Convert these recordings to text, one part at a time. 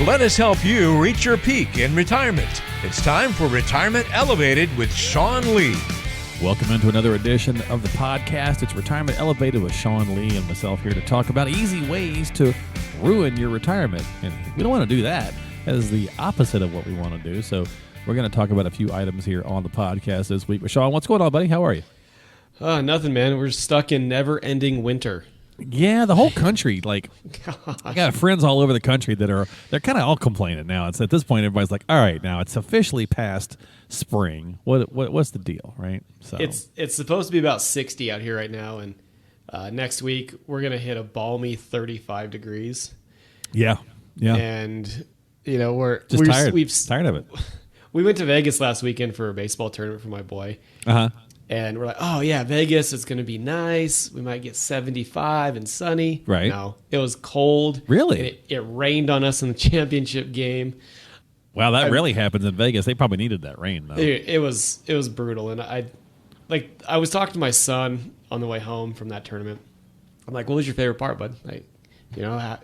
Let us help you reach your peak in retirement. It's time for Retirement Elevated with Sean Lee. Welcome into another edition of the podcast. It's Retirement Elevated with Sean Lee and myself here to talk about easy ways to ruin your retirement. And we don't want to do that. That is the opposite of what we want to do. So we're going to talk about a few items here on the podcast this week. But Sean, what's going on, buddy? How are you? Nothing, man. We're stuck in never-ending winter. Yeah, the whole country. Like, I got friends all over the country they're kind of all complaining now. It's at this point, everybody's like, all right, now it's officially past spring. What's the deal, right? So it's supposed to be about 60 out here right now, and next week we're gonna hit a balmy 35 degrees. Yeah. And you know we're tired. We've tired of it. We went to Vegas last weekend for a baseball tournament for my boy. And we're like, oh, yeah, Vegas, it's going to be nice. We might get 75 and sunny. Right. No, it was cold. Really? It rained on us in the championship game. Wow, that really happens in Vegas. They probably needed that rain, though. It was brutal. And I was talking to my son on the way home from that tournament. I'm like, what was your favorite part, bud? Like, you know,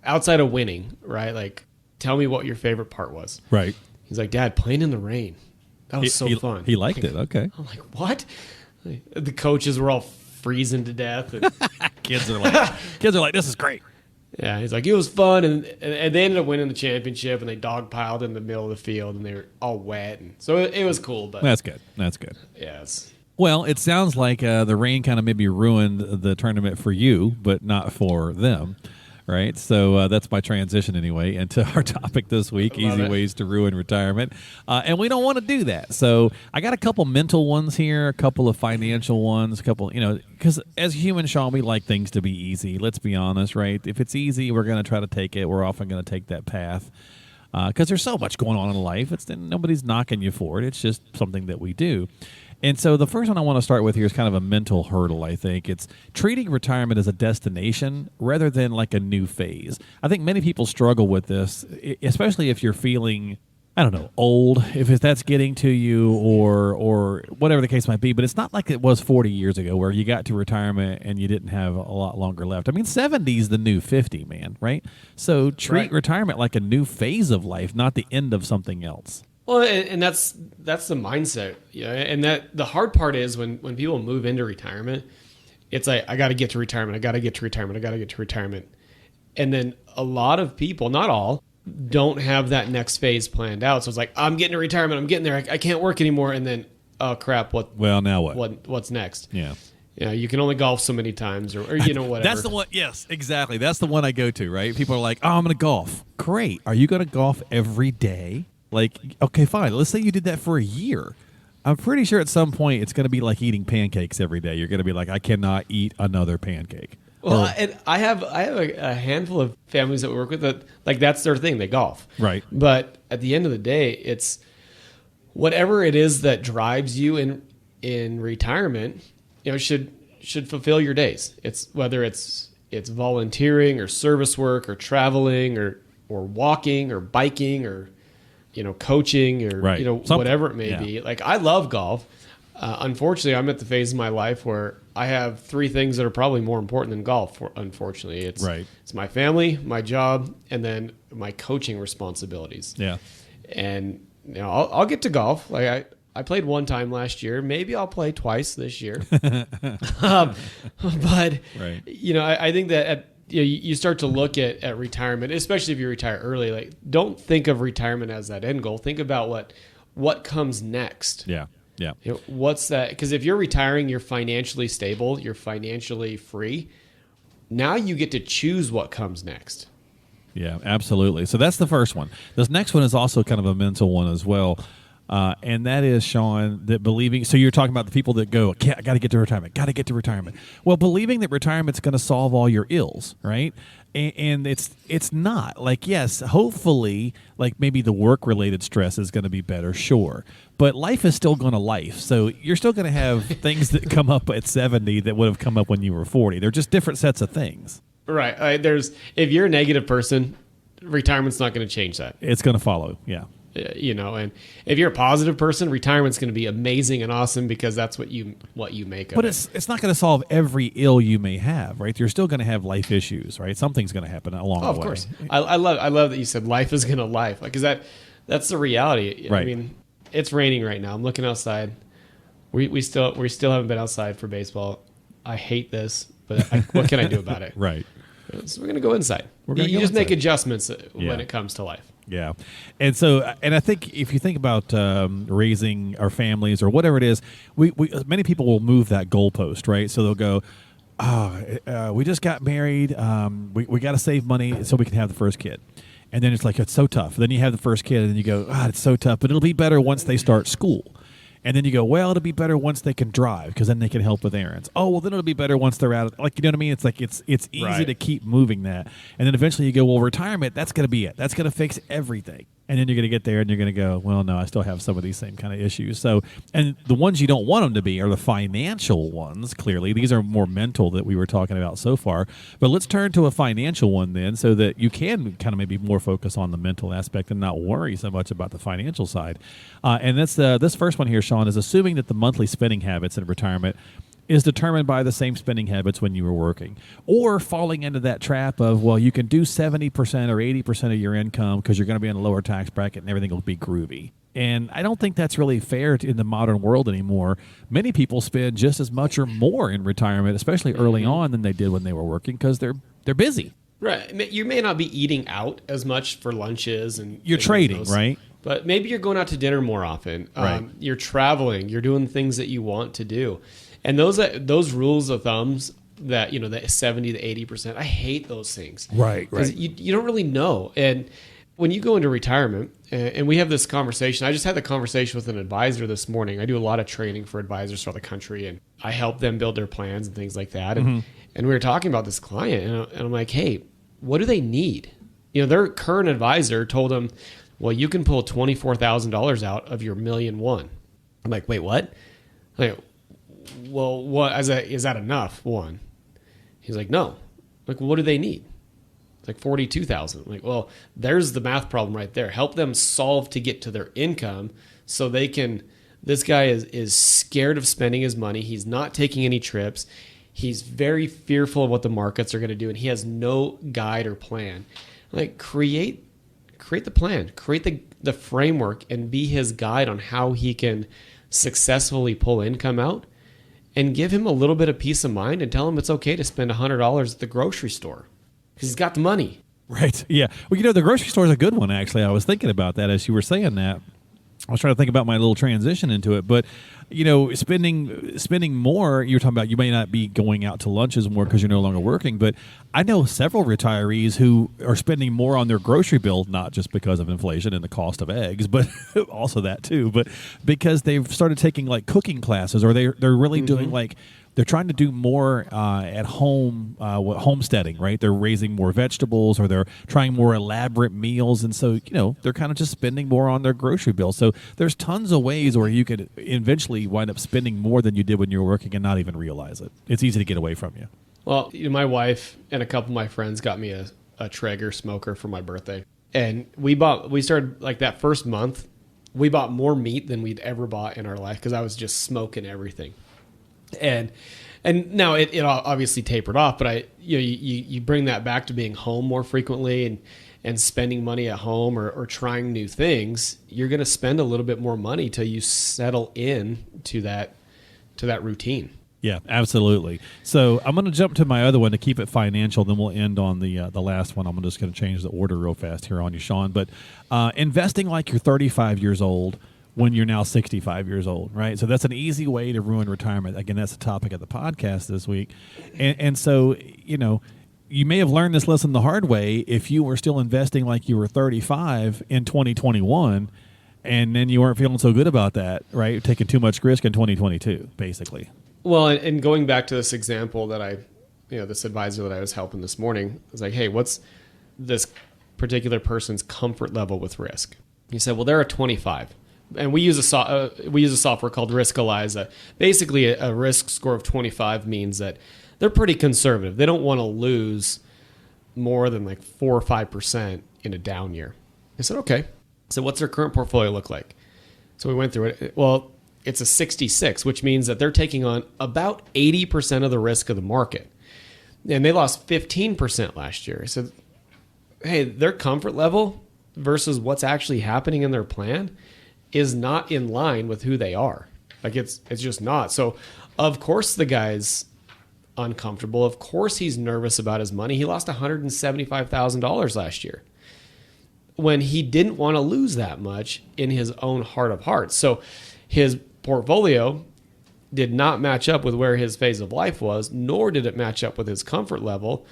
outside of winning, right? Like, tell me what your favorite part was. Right. He's like, Dad, playing in the rain. That was so fun. He liked it. Okay. I'm like, what? The coaches were all freezing to death. And kids are like, this is great. Yeah, he's like, it was fun, and they ended up winning the championship, and they dogpiled in the middle of the field, and they were all wet, and so it was cool. But that's good. Yes. Well, it sounds like the rain kind of maybe ruined the tournament for you, but not for them. Right, so that's my transition anyway into our topic this week, easy ways to ruin retirement. And we don't want to do that. So I got a couple mental ones here, a couple of financial ones, a couple, because as humans, Sean, we like things to be easy. Let's be honest, right? If it's easy, we're going to try to take it. We're often going to take that path because there's so much going on in life. Nobody's knocking you for it. It's just something that we do. And so the first one I want to start with here is kind of a mental hurdle, I think. It's treating retirement as a destination rather than like a new phase. I think many people struggle with this, especially if you're feeling, I don't know, old, if that's getting to you or whatever the case might be. But it's not like it was 40 years ago where you got to retirement and you didn't have a lot longer left. I mean, 70 is the new 50, man, right? So treat retirement like a new phase of life, not the end of something else. Well, and that's the mindset, and that the hard part is when people move into retirement, it's like, I got to get to retirement, I got to get to retirement, I got to get to retirement. And then a lot of people, not all, don't have that next phase planned out. So it's like, I'm getting to retirement, I'm getting there, I can't work anymore. And then, oh crap, now what? What's next? Yeah. You can only golf so many times or whatever. That's the one. Yes, exactly. That's the one I go to, right? People are like, oh, I'm going to golf. Great. Are you going to golf every day? Like, okay, fine. Let's say you did that for a year. I'm pretty sure at some point it's going to be like eating pancakes every day. You're going to be like, I cannot eat another pancake. Well, and I have a handful of families that we work with that, like, that's their thing. They golf. Right. But at the end of the day, it's whatever it is that drives you in retirement, should fulfill your days. It's whether it's volunteering or service work or traveling or walking or biking or coaching or, whatever it may be. Like, I love golf. Unfortunately, I'm at the phase of my life where I have three things that are probably more important than golf. Unfortunately, it's my family, my job, and then my coaching responsibilities. Yeah. And, I'll get to golf. Like, I played one time last year. Maybe I'll play twice this year. But, I think that you start to look at retirement, especially if you retire early. Like, don't think of retirement as that end goal. Think about what comes next. Yeah. What's that? Because if you're retiring, you're financially stable, you're financially free. Now you get to choose what comes next. Yeah, absolutely. So that's the first one. This next one is also kind of a mental one as well. And that is, Sean, that believing, so you're talking about the people that go, I got to get to retirement. Well, believing that retirement's going to solve all your ills, right? And it's not. Like, yes, hopefully, like maybe the work-related stress is going to be better, sure. But life is still going to life. So you're still going to have things that come up at 70 that would have come up when you were 40. They're just different sets of things. Right. If you're a negative person, retirement's not going to change that. It's going to follow, yeah. And if you're a positive person, retirement's going to be amazing and awesome because that's what you make of it. But it's not going to solve every ill you may have, right? You're still going to have life issues, right? Something's going to happen along the way. Of course. I love that you said life is going to life, because that's the reality. Right. I mean, it's raining right now. I'm looking outside. We still haven't been outside for baseball. I hate this, but what can I do about it? Right. So we're going to go inside. You just make adjustments when it comes to life. Yeah. And I think if you think about raising our families or whatever it is, we many people will move that goalpost, right? So they'll go, we just got married. We got to save money so we can have the first kid. And then it's like, it's so tough. Then you have the first kid and then you go, it's so tough, but it'll be better once they start school. And then you go, well, it'll be better once they can drive because then they can help with errands. Oh, well, then it'll be better once they're out. Like, you know what I mean? It's like it's easy to keep moving that. And then eventually you go, well, retirement, that's going to be it. That's going to fix everything. And then you're going to get there and you're going to go, well, no, I still have some of these same kind of issues. So, and the ones you don't want them to be are the financial ones, clearly. These are more mental that we were talking about so far. But let's turn to a financial one then so that you can kind of maybe more focus on the mental aspect and not worry so much about the financial side. And that's this first one here, Sean, is assuming that the monthly spending habits in retirement is determined by the same spending habits when you were working, or falling into that trap of, well, you can do 70% or 80% of your income because you're going to be in a lower tax bracket and everything will be groovy. And I don't think that's really fair in the modern world anymore. Many people spend just as much or more in retirement, especially early on, than they did when they were working because they're busy. Right. You may not be eating out as much for lunches and you're trading, right? But maybe you're going out to dinner more often. Right. You're traveling. You're doing things that you want to do. And those rules of thumbs that, the 70 to 80%, I hate those things. Right. Because you don't really know. And when you go into retirement, and we have this conversation, I just had the conversation with an advisor this morning. I do a lot of training for advisors throughout the country, and I help them build their plans and things like that. And we were talking about this client, and I'm like, hey, what do they need? Their current advisor told them, well, you can pull $24,000 out of your $1.1 million. I'm like, wait, what? Like, well, what is that enough? One. He's like, no. Like, well, what do they need? It's like 42,000. I'm like, well, there's the math problem right there. Help them solve to get to their income so they can. This guy is scared of spending his money. He's not taking any trips. He's very fearful of what the markets are going to do, and he has no guide or plan. Like, create the plan, create the framework, and be his guide on how he can successfully pull income out. And give him a little bit of peace of mind and tell him it's okay to spend $100 at the grocery store because he's got the money. Right. Yeah. Well, the grocery store is a good one, actually. I was thinking about that as you were saying that. I was trying to think about my little transition into it, but spending more. You're talking about you may not be going out to lunches more because you're no longer working, but I know several retirees who are spending more on their grocery bill, not just because of inflation and the cost of eggs, but also that too, but because they've started taking like cooking classes, or they're really doing like. They're trying to do more at home, homesteading, right? They're raising more vegetables, or they're trying more elaborate meals. And so, they're kind of just spending more on their grocery bill. So there's tons of ways where you could eventually wind up spending more than you did when you were working and not even realize it. It's easy to get away from you. Well, my wife and a couple of my friends got me a Traeger smoker for my birthday. And we started like that first month, we bought more meat than we'd ever bought in our life because I was just smoking everything. And now it obviously tapered off, but you bring that back to being home more frequently and spending money at home or trying new things. You're going to spend a little bit more money till you settle in to that routine. Yeah, absolutely. So I'm going to jump to my other one to keep it financial. Then we'll end on the last one. I'm just going to change the order real fast here on you, Sean. But investing like you're 35 years old when you're now 65 years old, right? So that's an easy way to ruin retirement. Again, that's the topic of the podcast this week. And so, you may have learned this lesson the hard way if you were still investing like you were 35 in 2021, and then you weren't feeling so good about that, right? Taking too much risk in 2022, basically. Well, and going back to this example that this advisor that I was helping this morning, I was like, hey, what's this particular person's comfort level with risk? He said, well, they're at 25. And we use a software called Riskalyze. Basically, a risk score of 25 means that they're pretty conservative. They don't want to lose more than like 4 or 5% in a down year. I said, okay. So what's their current portfolio look like? So we went through it. Well, it's a 66, which means that they're taking on about 80% of the risk of the market. And they lost 15% last year. So, hey, their comfort level versus what's actually happening in their plan is not in line with who they are. Like it's just not. So, of course, the guy's uncomfortable. Of course, he's nervous about his money. He lost $175,000 last year when he didn't want to lose that much in his own heart of hearts. So his portfolio did not match up with where his phase of life was, nor did it match up with his comfort level.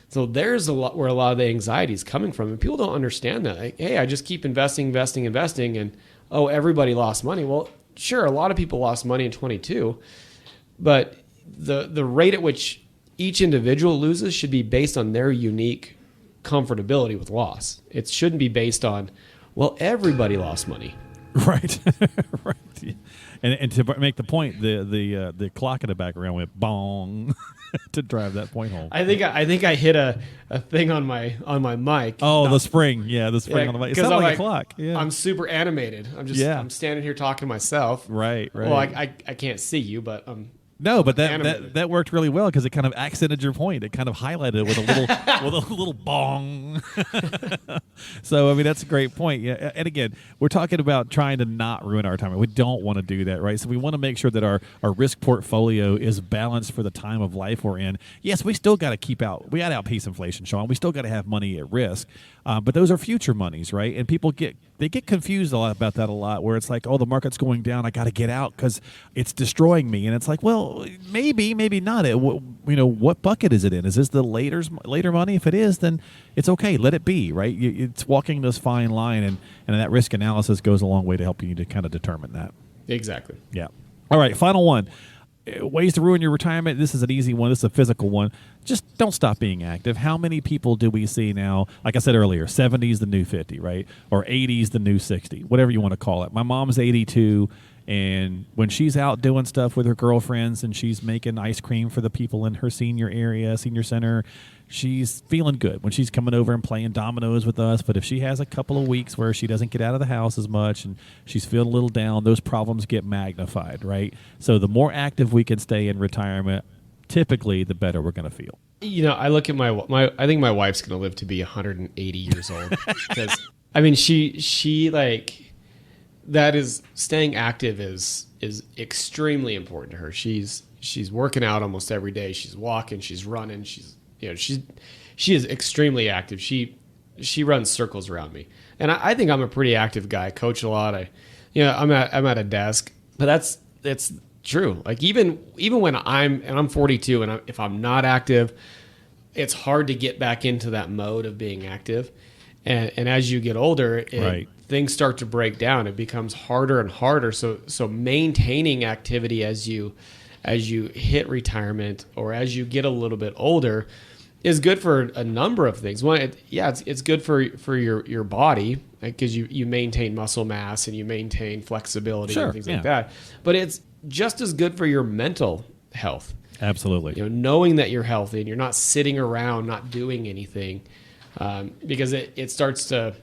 So there's a lot where a lot of the anxiety is coming from. And people don't understand that. Like, hey, I just keep investing, and oh, everybody lost money. Well, sure, a lot of people lost money in 22, but the rate at which each individual loses should be based on their unique comfortability with loss. It shouldn't be based on, well, everybody lost money. Right. Right. And to make the point, the clock in the background went bong to drive that point home. I think I hit a thing on my mic. Oh, the spring. Yeah, the spring on the mic. It sounded like a clock. Yeah. I'm super animated. I'm standing here talking to myself. Right. Well, I can't see you, but no, but that worked really well because it kind of accented your point. It kind of highlighted it with a little with a little bong. So I mean that's a great point. Yeah, and again, we're talking about trying to not ruin our retirement. We don't want to do that, right? So we want to make sure that our risk portfolio is balanced for the time of life we're in. Yes, we still got to we got to outpace inflation, Sean. We still got to have money at risk, but those are future monies, right? And people get confused a lot about that where it's like, oh, the market's going down, I got to get out because it's destroying me. And it's like, well, maybe not. What bucket is it in? Is this the later money? If it is, then it's okay. Let it be, right? It's walking this fine line, and that risk analysis goes a long way to helping you to kind of determine that. Exactly. Yeah. All right, final one. Ways to ruin your retirement. This is an easy one. This is a physical one. Just don't stop being active. How many people do we see now? Like I said earlier, 70 is the new 50, right? Or 80 is the new 60, whatever you want to call it. My mom's 82, and when she's out doing stuff with her girlfriends and she's making ice cream for the people in her senior center, she's feeling good when she's coming over and playing dominoes with us. But if she has a couple of weeks where she doesn't get out of the house as much and she's feeling a little down, those problems get magnified, right? So the more active we can stay in retirement, typically the better we're going to feel. I look at I think my wife's going to live to be 180 years old because I mean she like that is staying active is extremely important to her. She's working out almost every day. She's walking, she's running, she is extremely active. She runs circles around me. And I think I'm a pretty active guy. I coach a lot. I'm at a desk. But that's true. Like even when I'm 42 and if I'm not active, it's hard to get back into that mode of being active. And as you get older, right, things start to break down. It becomes harder and harder. So maintaining activity as you hit retirement or as you get a little bit older is good for a number of things. One, it's good for your body because you maintain muscle mass and you maintain flexibility and things like that. But it's just as good for your mental health. Absolutely. Knowing that you're healthy and you're not sitting around not doing anything, because it starts to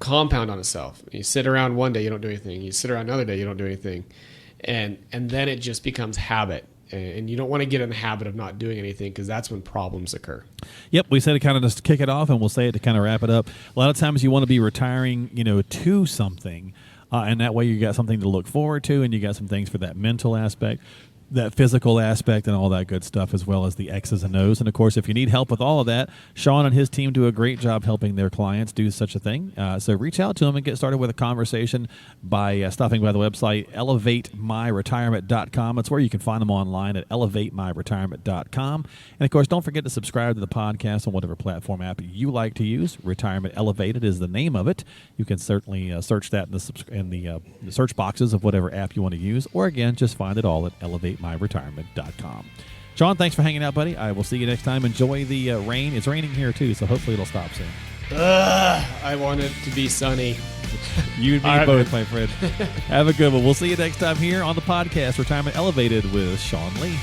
compound on itself. You sit around one day, you don't do anything. You sit around another day, you don't do anything. And then it just becomes habit. And you don't want to get in the habit of not doing anything because that's when problems occur. Yep, we said it kind of just to kick it off, and we'll say it to kind of wrap it up. A lot of times you want to be retiring, to something, and that way you got something to look forward to, and you got some things for that mental aspect, that physical aspect, and all that good stuff, as well as the X's and O's. And of course, if you need help with all of that, Sean and his team do a great job helping their clients do such a thing. So reach out to them and get started with a conversation by stopping by the website elevatemyretirement.com. It's where you can find them online at elevatemyretirement.com. And of course, don't forget to subscribe to the podcast on whatever platform app you like to use. Retirement Elevated is the name of it. You can certainly search that in the search boxes of whatever app you want to use, or again, just find it all at elevatemyretirement.com. Sean, thanks for hanging out, buddy. I will see you next time. Enjoy the rain. It's raining here, too, so hopefully it'll stop soon. I want it to be sunny. You and me both, my friend. Have a good one. We'll see you next time here on the podcast, Retirement Elevated with Sean Lee.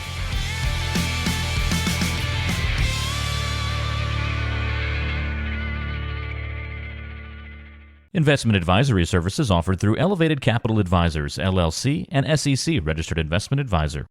Investment advisory services offered through Elevated Capital Advisors, LLC, and SEC Registered Investment Advisor.